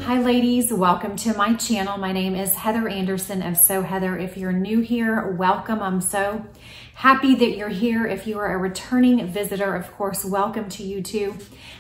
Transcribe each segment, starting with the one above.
Hi ladies, welcome to my channel. My name is Heather Anderson of So Heather. If you're new here, welcome. I'm so happy that you're here. If you are a returning visitor, of course, welcome to you too.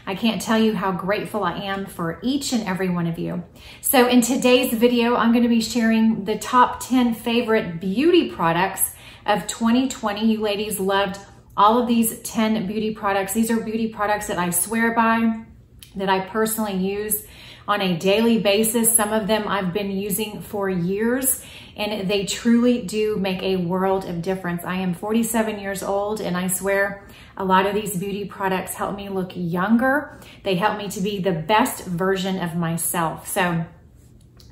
I can't tell you how grateful I am for each and every one of you. So in today's video, I'm going to be sharing the top 10 favorite beauty products of 2020. You ladies loved all of these 10 beauty products. These are beauty products that I swear by, that I personally use on a daily basis. Some of them I've been using for years, and they truly do make a world of difference. I am 47 years old, and I swear a lot of these beauty products help me look younger. They help me to be the best version of myself. So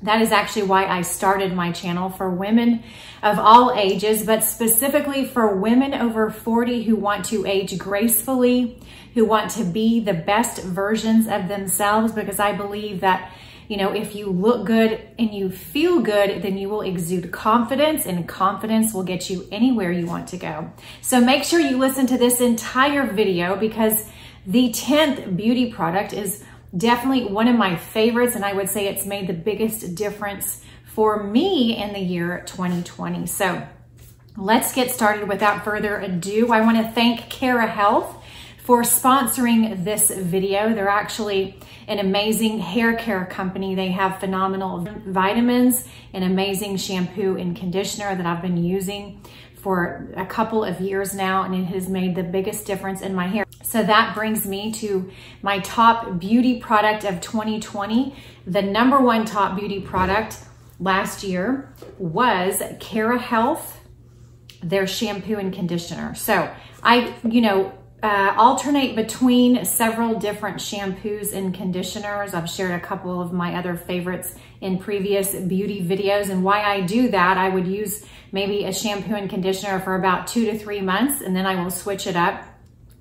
that is actually why I started my channel, for women of all ages, but specifically for women over 40 who want to age gracefully, who want to be the best versions of themselves, because I believe that, you know, if you look good and you feel good, then you will exude confidence, and confidence will get you anywhere you want to go. So make sure you listen to this entire video, because the 10th beauty product is definitely one of my favorites, and I would say it's made the biggest difference for me in the year 2020. So let's get started. Without further ado, I want to thank Cara Health for sponsoring this video. They're actually an amazing hair care company. They have phenomenal vitamins, an amazing shampoo and conditioner that I've been using for a couple of years now, and it has made the biggest difference in my hair. So that brings me to my top beauty product of 2020. The number one top beauty product last year was Cara Health, their shampoo and conditioner. So I, alternate between several different shampoos and conditioners. I've shared a couple of my other favorites in previous beauty videos, and why I do that, I would use maybe a shampoo and conditioner for about 2 to 3 months, and then I will switch it up.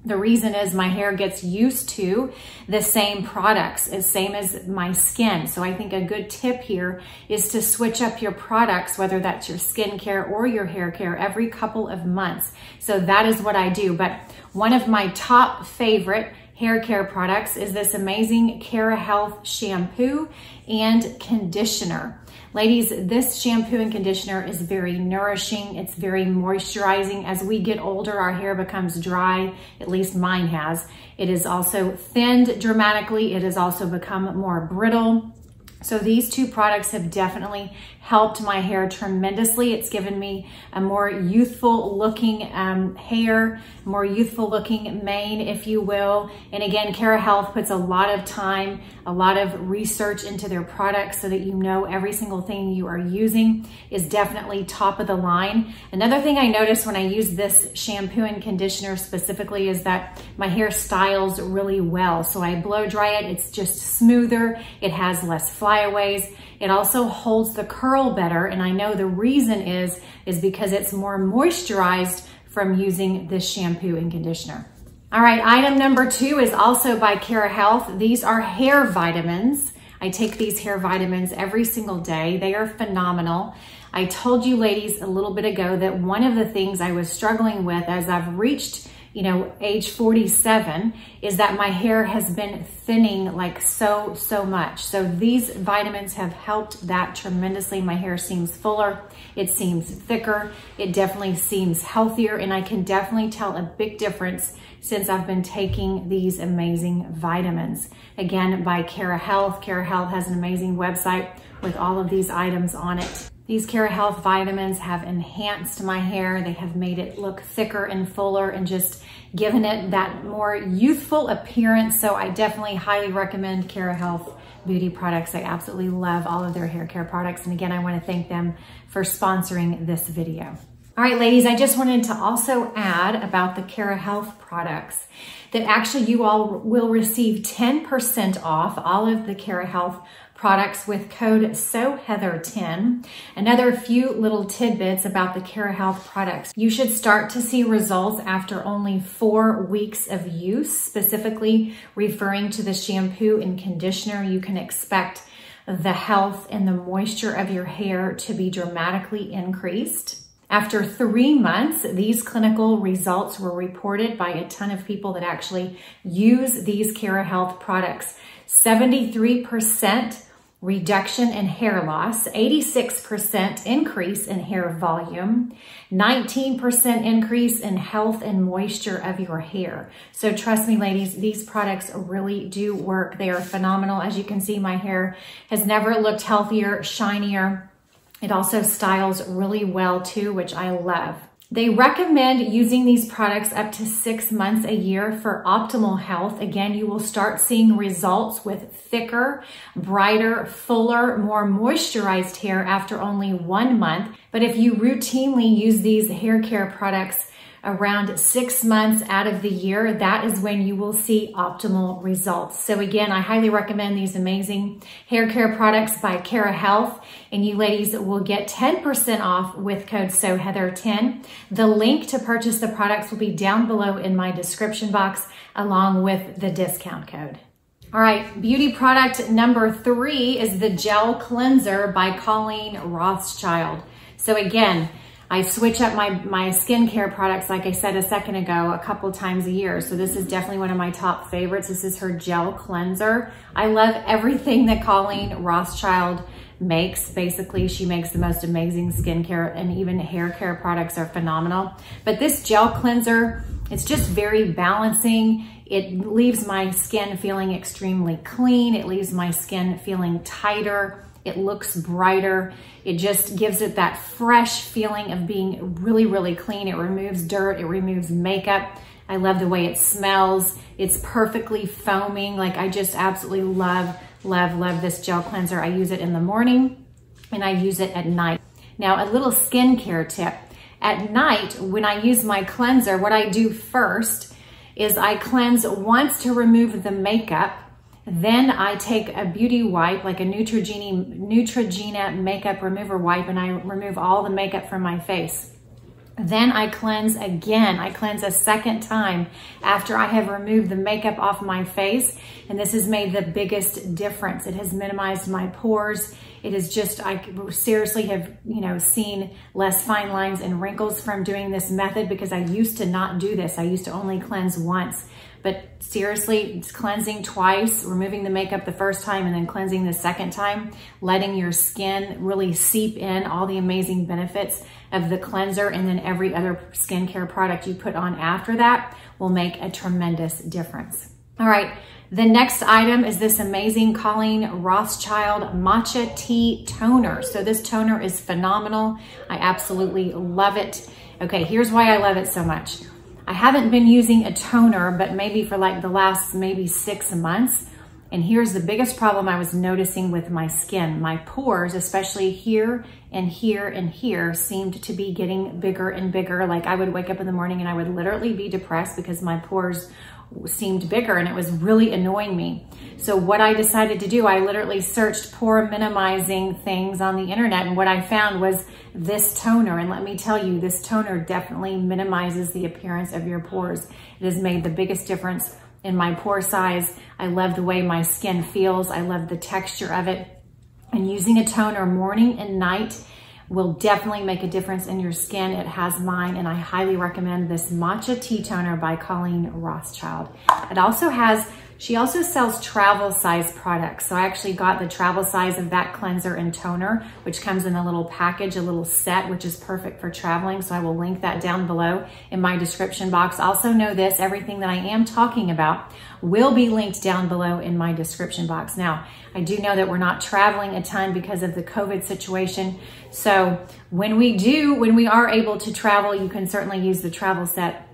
The reason is my hair gets used to the same products, same as my skin. So I think a good tip here is to switch up your products, whether that's your skincare or your hair care, every couple of months. So that is what I do. But one of my top favorite hair care products is this amazing Cara Health shampoo and conditioner. Ladies, this shampoo and conditioner is very nourishing. It's very moisturizing. As we get older, our hair becomes dry, at least mine has. It is also thinned dramatically. It has also become more brittle. So these two products have definitely helped my hair tremendously. It's given me a more youthful looking hair, more youthful looking mane, if you will. And again, Cara Health puts a lot of time, a lot of research into their products so that you know every single thing you are using is definitely top of the line. Another thing I noticed when I use this shampoo and conditioner specifically is that my hair styles really well. So I blow dry it, it's just smoother, it has less flyaways. It also holds the curl better, and I know the reason is because it's more moisturized from using this shampoo and conditioner. All right, item number 2 is also by Cara Health. These are hair vitamins. I take these hair vitamins every single day. They are phenomenal. I told you ladies a little bit ago that one of the things I was struggling with as I've reached age 47 is that my hair has been thinning like so much. So these vitamins have helped that tremendously. My hair seems fuller, it seems thicker, it definitely seems healthier, and I can definitely tell a big difference since I've been taking these amazing vitamins. Again, by Cara Health. Cara Health has an amazing website with all of these items on it. These Cara Health vitamins have enhanced my hair. They have made it look thicker and fuller and just given it that more youthful appearance. So I definitely highly recommend Cara Health beauty products. I absolutely love all of their hair care products. And again, I want to thank them for sponsoring this video. All right, ladies, I just wanted to also add about the Cara Health products that actually you all will receive 10% off all of the Cara Health products with code SOHEATHER10. Another few little tidbits about the Cara Health products. You should start to see results after only 4 weeks of use, specifically referring to the shampoo and conditioner. You can expect the health and the moisture of your hair to be dramatically increased. After 3 months, these clinical results were reported by a ton of people that actually use these Cara Health products. 73% reduction in hair loss, 86% increase in hair volume, 19% increase in health and moisture of your hair. So trust me, ladies, these products really do work. They are phenomenal. As you can see, my hair has never looked healthier, shinier. It also styles really well too, which I love. They recommend using these products up to 6 months a year for optimal health. Again, you will start seeing results with thicker, brighter, fuller, more moisturized hair after only 1 month. But if you routinely use these hair care products around 6 months out of the year, that is when you will see optimal results. So again, I highly recommend these amazing hair care products by Cara Health, and you ladies will get 10% off with code SOHEATHER10. The link to purchase the products will be down below in my description box along with the discount code. All right, beauty product number 3 is the Gel Cleanser by Colleen Rothschild. So again, I switch up my skincare products, like I said a second ago, a couple times a year. So this is definitely one of my top favorites. This is her Gel Cleanser. I love everything that Colleen Rothschild makes. Basically, she makes the most amazing skincare, and even hair care products are phenomenal. But this Gel Cleanser, it's just very balancing. It leaves my skin feeling extremely clean. It leaves my skin feeling tighter. It looks brighter. It just gives it that fresh feeling of being really, really clean. It removes dirt. It removes makeup. I love the way it smells. It's perfectly foaming. Like, I just absolutely love, love, love this gel cleanser. I use it in the morning and I use it at night. Now, a little skincare tip. At night, when I use my cleanser, what I do first is I cleanse once to remove the makeup. Then I take a beauty wipe, like a Neutrogena makeup remover wipe, and I remove all the makeup from my face. Then I cleanse again. I cleanse a second time after I have removed the makeup off my face. And this has made the biggest difference. It has minimized my pores. It is just, I seriously have, seen less fine lines and wrinkles from doing this method, because I used to not do this. I used to only cleanse once. But seriously, it's cleansing twice, removing the makeup the first time and then cleansing the second time, letting your skin really seep in all the amazing benefits of the cleanser, and then every other skincare product you put on after that will make a tremendous difference. All right, the next item is this amazing Colleen Rothschild Matcha Tea Toner. So this toner is phenomenal. I absolutely love it. Okay, here's why I love it so much. I haven't been using a toner, but maybe for like the last maybe 6 months. And here's the biggest problem I was noticing with my skin. My pores, especially here and here and here, seemed to be getting bigger and bigger. Like, I would wake up in the morning and I would literally be depressed because my pores seemed bigger, and it was really annoying me. So what I decided to do, I literally searched pore minimizing things on the internet, and what I found was this toner. And let me tell you, this toner definitely minimizes the appearance of your pores. It has made the biggest difference in my pore size. I love the way my skin feels. I love the texture of it. And using a toner morning and night will definitely make a difference in your skin. It has mine, and I highly recommend this Matcha Tea Toner by Colleen Rothschild. It also has, she also sells travel size products. So I actually got the travel size of that cleanser and toner, which comes in a little package, a little set, which is perfect for traveling. So I will link that down below in my description box. Also know this, everything that I am talking about will be linked down below in my description box. Now, I do know that we're not traveling a ton because of the COVID situation. So when we are able to travel, you can certainly use the travel set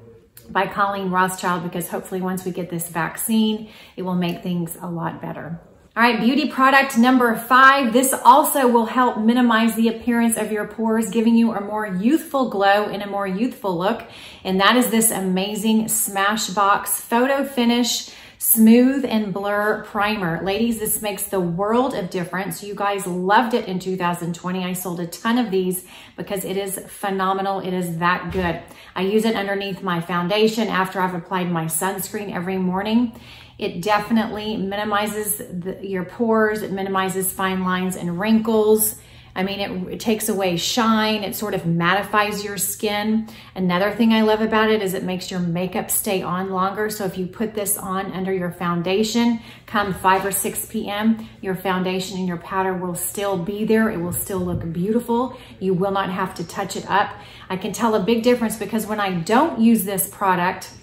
by Colleen Rothschild, because hopefully once we get this vaccine, it will make things a lot better. All right, beauty product number 5. This also will help minimize the appearance of your pores, giving you a more youthful glow and a more youthful look. And that is this amazing Smashbox Photo Finish Smooth and Blur Primer. Ladies, this makes the world of difference. You guys loved it in 2020. I sold a ton of these because it is phenomenal. It is that good. I use it underneath my foundation after I've applied my sunscreen every morning. It definitely minimizes your pores. It minimizes fine lines and wrinkles. I mean, it takes away shine. It sort of mattifies your skin. Another thing I love about it is it makes your makeup stay on longer. So if you put this on under your foundation, come 5 or 6 p.m., your foundation and your powder will still be there. It will still look beautiful. You will not have to touch it up. I can tell a big difference because when I don't use this product,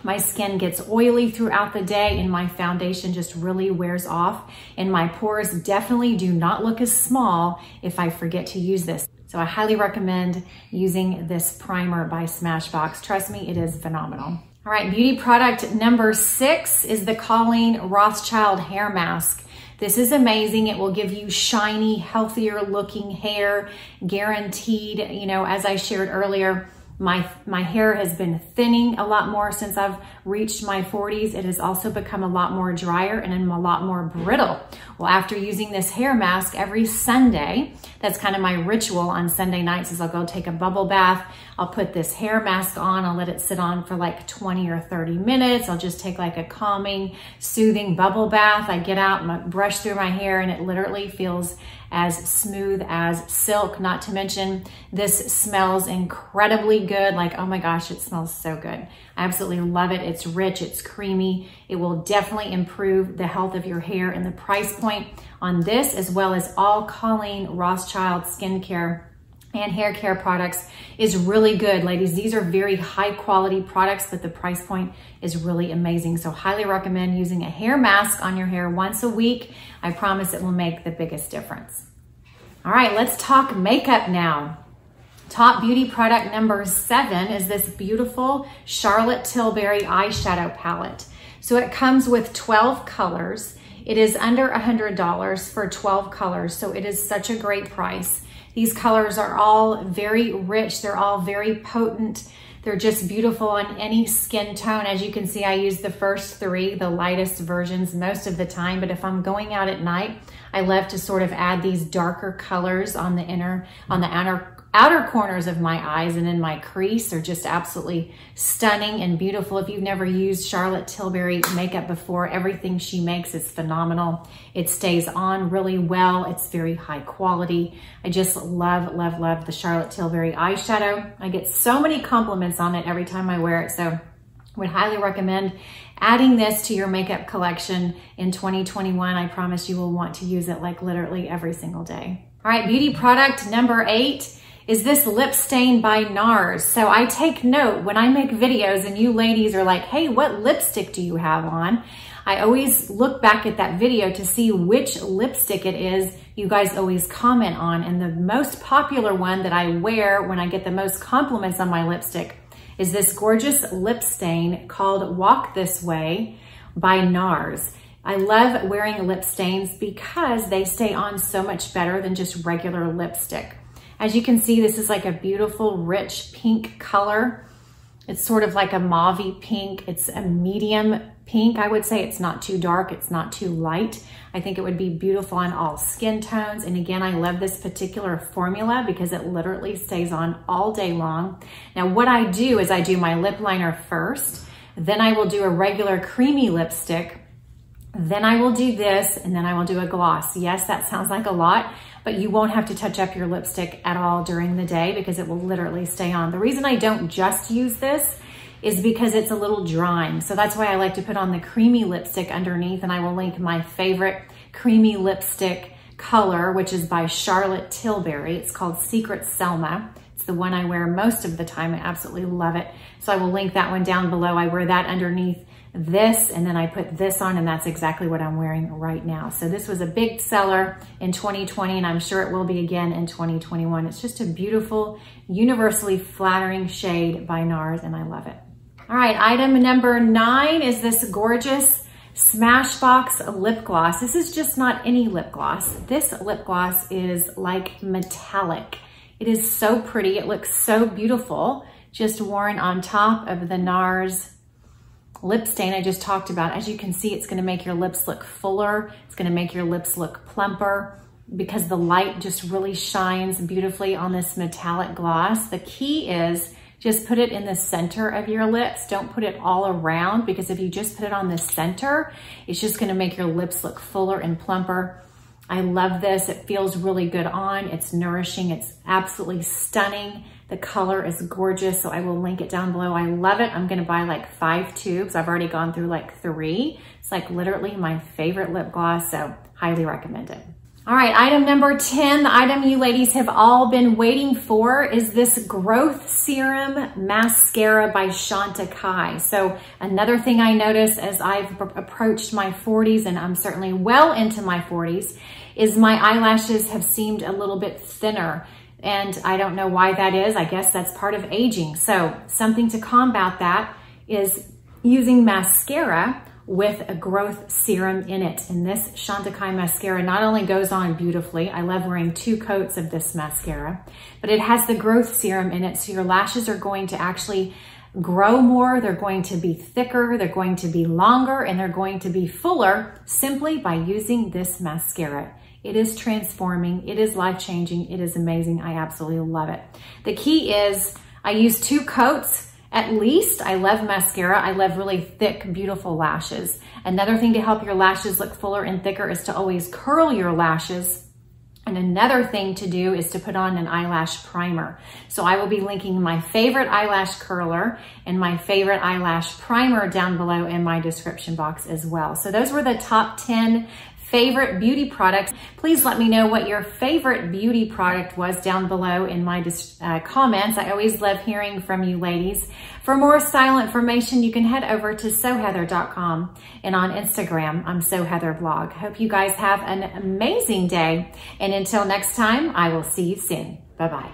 my skin gets oily throughout the day and my foundation just really wears off. And my pores definitely do not look as small if I forget to use this. So I highly recommend using this primer by Smashbox. Trust me, it is phenomenal. All right, beauty product number 6 is the Colleen Rothschild hair mask. This is amazing. It will give you shiny, healthier looking hair, guaranteed. You know, as I shared earlier, my hair has been thinning a lot more since I've reached my 40s. It has also become a lot more drier and I'm a lot more brittle. Well, after using this hair mask every Sunday, that's kind of my ritual on Sunday nights is I'll go take a bubble bath. I'll put this hair mask on. I'll let it sit on for like 20 or 30 minutes. I'll just take like a calming, soothing bubble bath. I get out and brush through my hair and it literally feels as smooth as silk. Not to mention this smells incredibly good. Like, oh my gosh, it smells so good. I absolutely love it. It's rich, it's creamy. It will definitely improve the health of your hair, and the price point on this, as well as all Colleen Rothschild skincare and hair care products, is really good, ladies. These are very high quality products, but the price point is really amazing. So highly recommend using a hair mask on your hair once a week. I promise it will make the biggest difference. All right, let's talk makeup now. Top beauty product number 7 is this beautiful Charlotte Tilbury eyeshadow palette. So it comes with 12 colors. It is under $100 for 12 colors, so it is such a great price. These colors are all very rich. They're all very potent. They're just beautiful on any skin tone. As you can see, I use the first 3, the lightest versions most of the time, but if I'm going out at night, I love to sort of add these darker colors on the outer corners of my eyes and in my crease. Are just absolutely stunning and beautiful. If you've never used Charlotte Tilbury makeup before, everything she makes is phenomenal. It stays on really well. It's very high quality. I just love, love, love the Charlotte Tilbury eyeshadow. I get so many compliments on it every time I wear it, so would highly recommend adding this to your makeup collection in 2021. I promise you will want to use it like literally every single day. All right, beauty product number 8 is this lip stain by NARS. So I take note when I make videos and you ladies are like, hey, what lipstick do you have on? I always look back at that video to see which lipstick it is you guys always comment on. And the most popular one that I wear when I get the most compliments on my lipstick is this gorgeous lip stain called Walk This Way by NARS. I love wearing lip stains because they stay on so much better than just regular lipstick. As you can see, this is like a beautiful, rich pink color. It's sort of like a mauve pink. It's a medium pink, I would say. It's not too dark, it's not too light. I think it would be beautiful on all skin tones. And again, I love this particular formula because it literally stays on all day long. Now, what I do is I do my lip liner first, then I will do a regular creamy lipstick, then I will do this, and then I will do a gloss. Yes, that sounds like a lot, but you won't have to touch up your lipstick at all during the day because it will literally stay on. The reason I don't just use this is because it's a little drying. So that's why I like to put on the creamy lipstick underneath, and I will link my favorite creamy lipstick color, which is by Charlotte Tilbury. It's called Secret Selma. It's the one I wear most of the time. I absolutely love it. So I will link that one down below. I wear that underneath this, and then I put this on, and that's exactly what I'm wearing right now. So this was a big seller in 2020, and I'm sure it will be again in 2021. It's just a beautiful, universally flattering shade by NARS, and I love it. All right, item number 9 is this gorgeous Smashbox lip gloss. This is just not any lip gloss. This lip gloss is like metallic. It is so pretty. It looks so beautiful, just worn on top of the NARS lip stain I just talked about. As you can see, it's gonna make your lips look fuller. It's gonna make your lips look plumper because the light just really shines beautifully on this metallic gloss. The key is just put it in the center of your lips. Don't put it all around, because if you just put it on the center, it's just gonna make your lips look fuller and plumper. I love this. It feels really good on. It's nourishing. It's absolutely stunning. The color is gorgeous, so I will link it down below. I love it. I'm gonna buy like 5 tubes. I've already gone through like 3. It's like literally my favorite lip gloss, so highly recommend it. All right, item number 10, the item you ladies have all been waiting for is this Growth Serum Mascara by Chantecaille. So another thing I noticed as I've approached my 40s, and I'm certainly well into my 40s, is my eyelashes have seemed a little bit thinner. And I don't know why that is. I guess that's part of aging. So something to combat that is using mascara with a growth serum in it. And this Chantecaille mascara not only goes on beautifully, I love wearing 2 coats of this mascara, but it has the growth serum in it. So your lashes are going to actually grow more, they're going to be thicker, they're going to be longer, and they're going to be fuller simply by using this mascara. It is transforming, it is life-changing, it is amazing. I absolutely love it. The key is I use 2 coats at least. I love mascara. I love really thick, beautiful lashes. Another thing to help your lashes look fuller and thicker is to always curl your lashes. And another thing to do is to put on an eyelash primer. So I will be linking my favorite eyelash curler and my favorite eyelash primer down below in my description box as well. So those were the top 10 favorite beauty products. Please let me know what your favorite beauty product was down below in my comments. I always love hearing from you ladies. For more style information, you can head over to sewheather.com, and on Instagram, I'm sewheatherblog. Hope you guys have an amazing day. And until next time, I will see you soon. Bye-bye.